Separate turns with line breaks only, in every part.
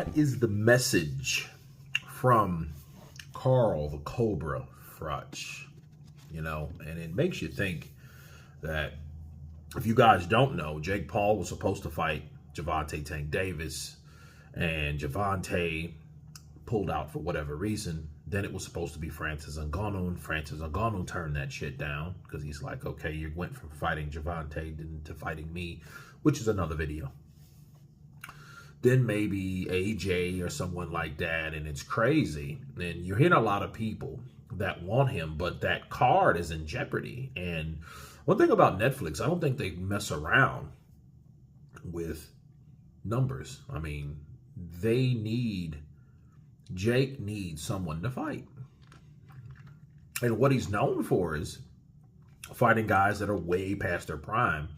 that is the message from Carl the Cobra Froch, and it makes you think that if you guys don't know, Jake Paul was supposed to fight Gervonta Tank Davis, and Gervonta pulled out for whatever reason. Then it was supposed to be Francis Ngannou, and Francis Ngannou turned that shit down because he's like, okay, you went from fighting Gervonta to fighting me, which is another video. Then maybe AJ or someone like that, and it's crazy. And you're hearing a lot of people that want him, but that card is in jeopardy. And one thing about Netflix, I don't think they mess around with numbers. I mean, Jake needs someone to fight. And what he's known for is fighting guys that are way past their prime,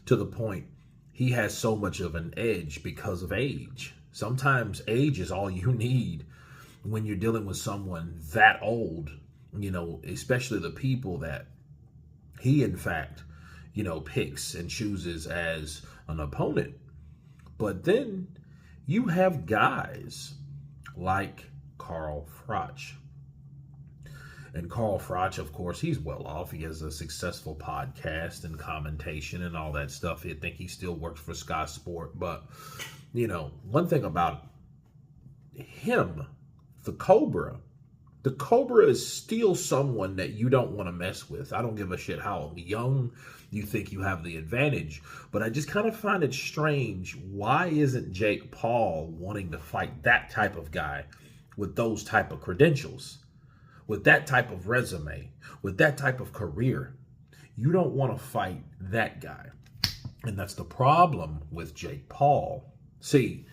to the point he has so much of an edge because of age. Sometimes age is all you need when you're dealing with someone that old, especially the people that he, in fact, picks and chooses as an opponent. But then you have guys like Carl Froch. And Carl Froch, of course, he's well off. He has a successful podcast and commentation and all that stuff. I think he still works for Sky Sport. But, one thing about him, the Cobra is still someone that you don't want to mess with. I don't give a shit how young you think you have the advantage. But I just kind of find it strange. Why isn't Jake Paul wanting to fight that type of guy with those type of credentials? With that type of resume, with that type of career? You don't want to fight that guy. And that's the problem with Jake Paul. See,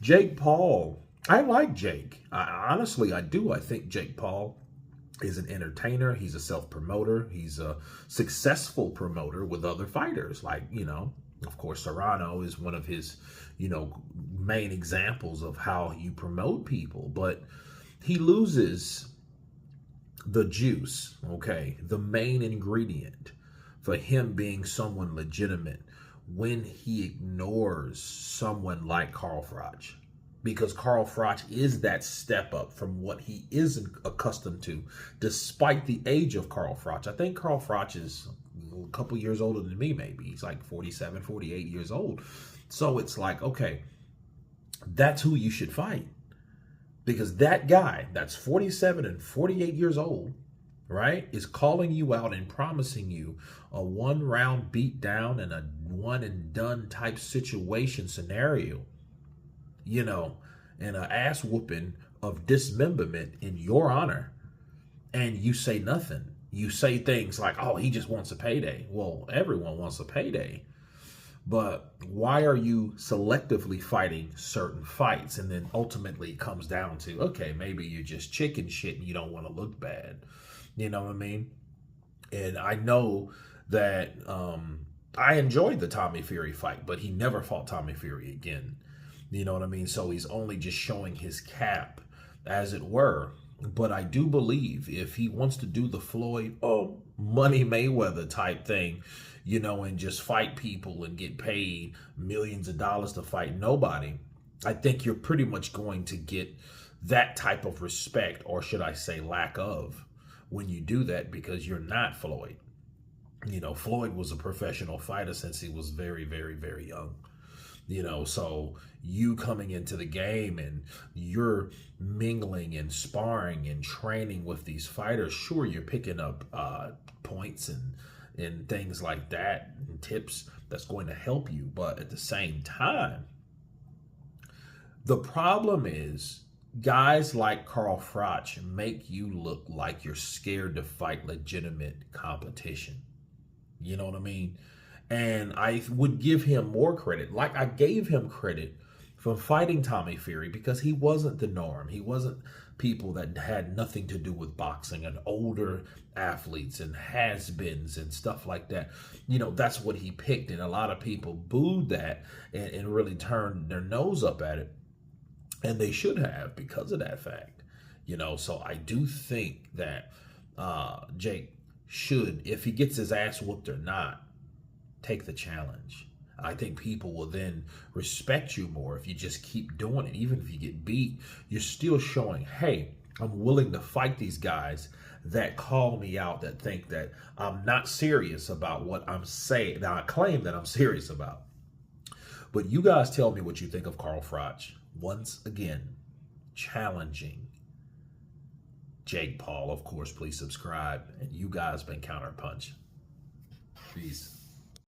Jake Paul, I like Jake. Honestly, I do. I think Jake Paul is an entertainer. He's a self-promoter. He's a successful promoter with other fighters. Like, of course, Serrano is one of his, main examples of how you promote people. But he loses the juice, okay, the main ingredient for him being someone legitimate, when he ignores someone like Carl Froch. Because Carl Froch is that step up from what he is accustomed to, despite the age of Carl Froch. I think Carl Froch is a couple years older than me, maybe. He's like 47, 48 years old. So it's like, okay, that's who you should fight. Because that guy that's 47 and 48 years old, right, is calling you out and promising you a one-round beat down and a one-and-done type situation scenario, and an ass whooping of dismemberment in your honor. And you say nothing. You say things like, oh, he just wants a payday. Well, everyone wants a payday. But why are you selectively fighting certain fights? And then ultimately it comes down to, okay, maybe you're just chicken shit and you don't want to look bad. You know what I mean? And I know that I enjoyed the Tommy Fury fight, but he never fought Tommy Fury again. You know what I mean? So he's only just showing his cap, as it were. But I do believe if he wants to do the Floyd, Money Mayweather type thing, and just fight people and get paid millions of dollars to fight nobody, I think you're pretty much going to get that type of respect, or should I say lack of, when you do that, because you're not Floyd. Floyd was a professional fighter since he was very, very, very young. So you coming into the game and you're mingling and sparring and training with these fighters, sure, you're picking up points and things like that and tips that's going to help you. But at the same time, the problem is guys like Carl Froch make you look like you're scared to fight legitimate competition. You know what I mean? And I would give him more credit, like I gave him credit for fighting Tommy Fury, because he wasn't the norm. He wasn't people that had nothing to do with boxing, and older athletes and has-beens and stuff like that. That's what he picked. And a lot of people booed that and really turned their nose up at it. And they should have, because of that fact. So I do think that Jake should, if he gets his ass whooped or not, take the challenge. I think people will then respect you more if you just keep doing it. Even if you get beat, you're still showing, hey, I'm willing to fight these guys that call me out, that think that I'm not serious about what I'm saying, that I claim that I'm serious about. But you guys tell me what you think of Carl Froch. Once again, challenging Jake Paul. Of course, please subscribe. And you guys been Counterpunch. Peace.